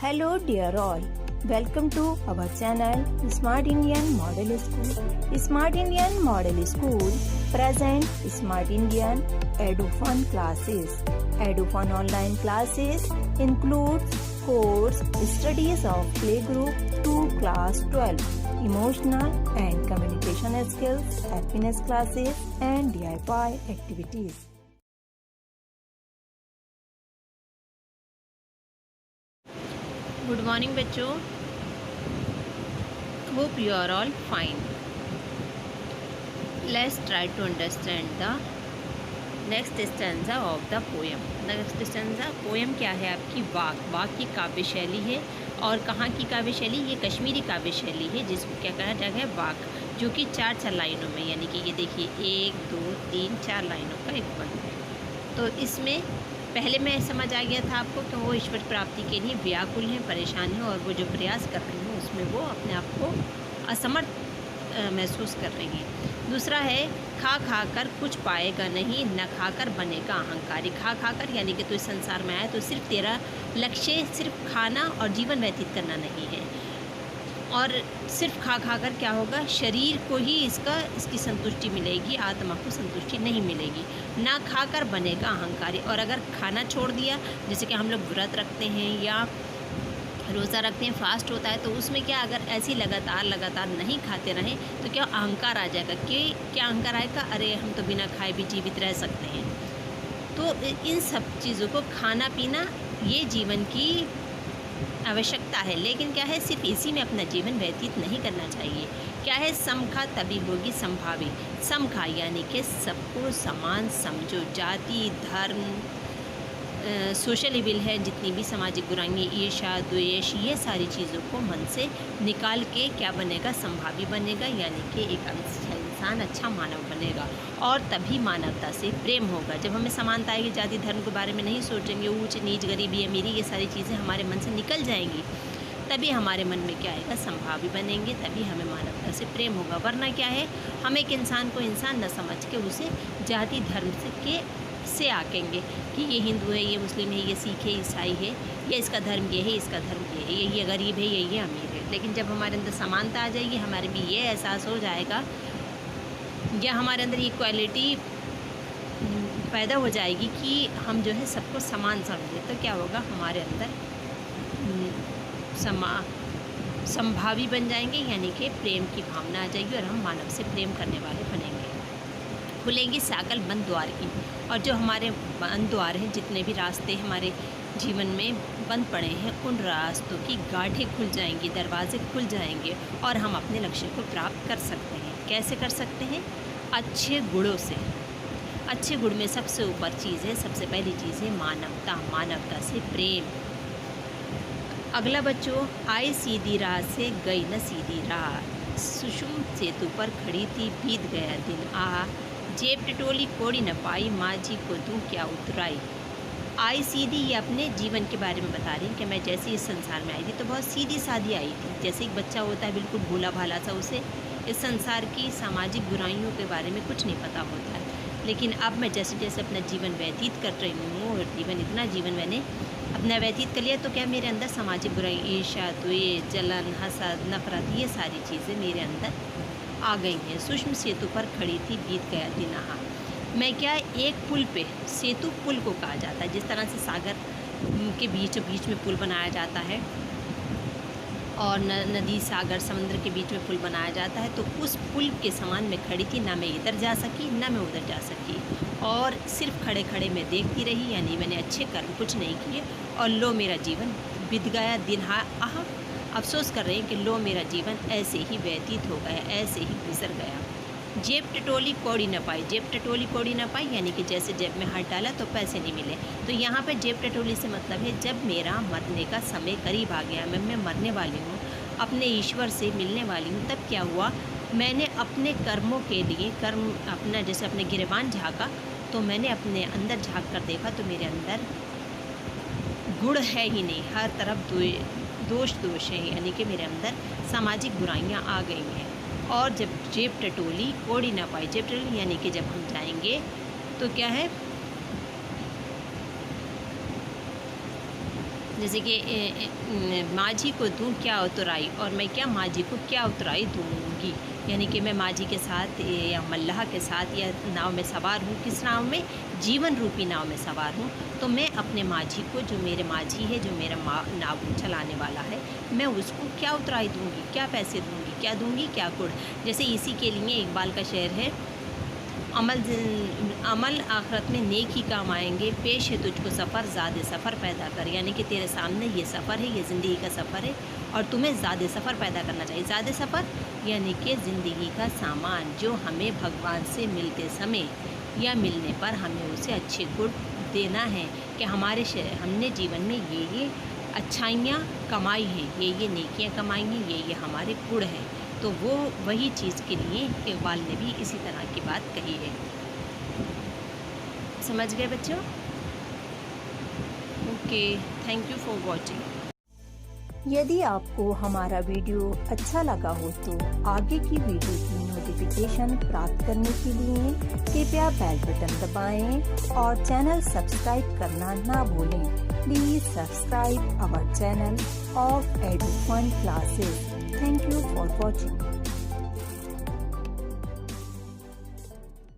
Hello dear all, welcome to our channel Smart Indian Model School. Smart Indian Model School present Smart Indian EduFun classes. EduFun online classes includes course studies of playgroup to class 12, emotional and communication skills, happiness classes and DIY activities. Good morning बच्चों, hope you are all fine. Let's try to understand the next stanza of the poem. Next stanza poem क्या है आपकी? वाक की काव्य शैली है. और कहाँ की काव्य शैली? ये कश्मीरी काव्य शैली है जिसको क्या कहा जाता है? वाक, जो कि चार लाइनों में, यानी कि ये देखिए 1 2 3 4 लाइनों का एक बंद है. तो इसमें पहले में समझ आ गया था आपको कि वो ईश्वर प्राप्ति के लिए व्याकुल हैं, परेशान हैं, और वो जो प्रयास कर रही हैं उसमें वो अपने आप को असमर्थ महसूस कर रही हैं. दूसरा है खा कर कुछ पाएगा नहीं, न खाकर बनेगा अहंकारी. खा कर यानी कि तू इस संसार में आया तो सिर्फ तेरा लक्ष्य सिर्फ खाना और जीवन व्यतीत करना नहीं है. और सिर्फ खा कर क्या होगा? शरीर को ही इसकी संतुष्टि मिलेगी, आत्मा को संतुष्टि नहीं मिलेगी. ना खाकर बनेगा अहंकारी. और अगर खाना छोड़ दिया, जैसे कि हम लोग व्रत रखते हैं या रोज़ा रखते हैं, फास्ट होता है, तो उसमें क्या अगर ऐसी लगातार नहीं खाते रहें तो क्या अहंकार आ जाएगा? कि क्या अहंकार आएगा? अरे हम तो बिना खाए भी जीवित रह सकते हैं. तो इन सब चीज़ों को खाना पीना ये जीवन की आवश्यकता है, लेकिन क्या है, सिर्फ इसी में अपना जीवन व्यतीत नहीं करना चाहिए. क्या है? समखा तभी होगी संभावी. समखा यानी कि सबको समान समझो. जाति, धर्म, सोशल इविल है, जितनी भी सामाजिक बुराइयाँ, ईर्ष्या, द्वेष, ये सारी चीज़ों को मन से निकाल के क्या बनेगा? संभावी बनेगा, यानी कि एक अच्छा इंसान, अच्छा मानव बनेगा. और तभी मानवता से प्रेम होगा. जब हमें समानता आएगी, जाति धर्म के बारे में नहीं सोचेंगे, ऊंच नीच, गरीबी अमीरी, ये सारी चीज़ें हमारे मन से निकल जाएंगी, तभी हमारे मन में क्या आएगा? संभावी बनेंगे, तभी हमें मानवता से प्रेम होगा. वरना क्या है, हम एक इंसान को इंसान न समझ के उसे जाति धर्म से आकेंगे कि ये हिंदू है, ये मुस्लिम है, ये सिख है, ईसाई है, ये इसका धर्म ये है, इसका धर्म ये है, ये गरीब है, ये अमीर है. लेकिन जब हमारे अंदर समानता आ जाएगी, हमारे भी ये एहसास हो जाएगा, या हमारे अंदर इक्वालिटी पैदा हो जाएगी कि हम जो है सबको समान समझें, तो क्या होगा? हमारे अंदर संभावी बन जाएंगे, यानी कि प्रेम की भावना आ जाएगी और हम मानव से प्रेम करने वाले बनेंगे. खुलेंगी साकल बंद द्वार की. और जो हमारे बंद द्वार हैं, जितने भी रास्ते हमारे जीवन में बंद पड़े हैं, उन रास्तों की गांठें खुल जाएंगी, दरवाजे खुल जाएंगे, और हम अपने लक्ष्य को प्राप्त कर सकते हैं. कैसे कर सकते हैं? अच्छे गुणों से. अच्छे गुण में सबसे ऊपर चीज़ है, सबसे पहली चीज़ है मानवता. मानवता से प्रेम. अगला बच्चों, आई सीधी राह से गई न सीधी राह, सुषुम्न सेतु पर खड़ी थी, बीत गया दिन आ, जेब टटोली कोड़ी न पाई, माँ जी को दूँ क्या उतराई. आई सीधी, ये अपने जीवन के बारे में बता रही हैं कि मैं जैसे इस संसार में आई थी तो बहुत सीधी सादी आई थी. जैसे एक बच्चा होता है बिल्कुल भोला भाला सा, उसे इस संसार की सामाजिक बुराइयों के बारे में कुछ नहीं पता होता है. लेकिन अब मैं जैसे जैसे अपना जीवन व्यतीत कर रही हूँ, और इतना जीवन मैंने अपना व्यतीत कर लिया, तो क्या मेरे अंदर सामाजिक बुराई, ईर्ष्या, द्वेष, जलन, हसद, नफरत, ये सारी चीज़ें मेरे अंदर आ गई हैं. सूक्ष्म सेतु पर खड़ी थी, बीत गया दिन आ. मैं क्या, एक पुल पे, सेतु पुल को कहा जाता है, जिस तरह से सागर के बीच में पुल बनाया जाता है, और नदी, सागर, समुद्र के बीच में पुल बनाया जाता है, तो उस पुल के समान मैं खड़ी थी. ना मैं इधर जा सकी, ना मैं उधर जा सकी, और सिर्फ खड़े मैं देखती रही, यानी मैंने अच्छे कर्म कुछ नहीं किए. और लो मेरा जीवन बीत गया दिन आह, अफसोस कर रहे हैं कि लो मेरा जीवन ऐसे ही व्यतीत हो गया, ऐसे ही गुजर गया. जेब टटोली कौड़ी न पाई. जेब टटोली कौड़ी न पाई यानी कि जैसे जेब में हाथ डाला तो पैसे नहीं मिले. तो यहाँ पे जेब टटोली से मतलब है जब मेरा मरने का समय करीब आ गया, मैं मरने वाली हूँ, अपने ईश्वर से मिलने वाली हूँ, तब क्या हुआ? मैंने अपने कर्मों के लिए अपना जैसे अपने गिरेबान झाँका, तो मैंने अपने अंदर झाँक कर देखा तो मेरे अंदर गुण है ही नहीं, हर तरफ दोष है, यानी कि मेरे अंदर सामाजिक बुराइयाँ आ गई हैं. और जब जेब टटोली कोड़ी ना पाई, जेब टटोली यानी कि जब हम जाएंगे तो क्या है, जैसे कि माझी को दूँ क्या उतराई, और मैं क्या माझी को क्या उतराई दूँगी, यानी कि मैं माझी के साथ या मल्लाह के साथ या नाव में सवार हूँ। किस नाव में? जीवन रूपी नाव में सवार हूँ। तो मैं अपने माझी को, जो मेरे माझी है, जो मेरा नाव चलाने वाला है, मैं उसको क्या उतराई दूँगी, क्या पैसे दूँगी, क्या दूँगी, क्या गुड़। जैसे इसी के लिए इकबाल का शेर है, अमल आखिरत में नेक ही काम आएंगे, पेश है तुझको सफ़र ज़्यादा सफ़र पैदा कर, यानी कि तेरे सामने ये सफ़र है, ये ज़िंदगी का सफ़र है और तुम्हें ज़्यादा सफ़र पैदा करना चाहिए। ज़्यादा सफ़र यानी कि ज़िंदगी का सामान जो हमें भगवान से मिलते समय या मिलने पर हमें उसे अच्छे गुण देना है कि हमने जीवन में ये अच्छाइयाँ कमाई हैं, ये नेकियाँ कमाई हैं, ये हमारे गुण हैं। तो वो वही चीज़ के लिए इकबाल ने भी इसी तरह की बात कही है। समझ गए बच्चों? Okay, thank you for watching. यदि आपको हमारा वीडियो अच्छा लगा हो तो आगे की वीडियो की नोटिफिकेशन प्राप्त करने के लिए कृपया बेल बटन दबाएं और चैनल सब्सक्राइब करना ना भूलें। Please subscribe our channel of Edufun classes. Thank you for watching.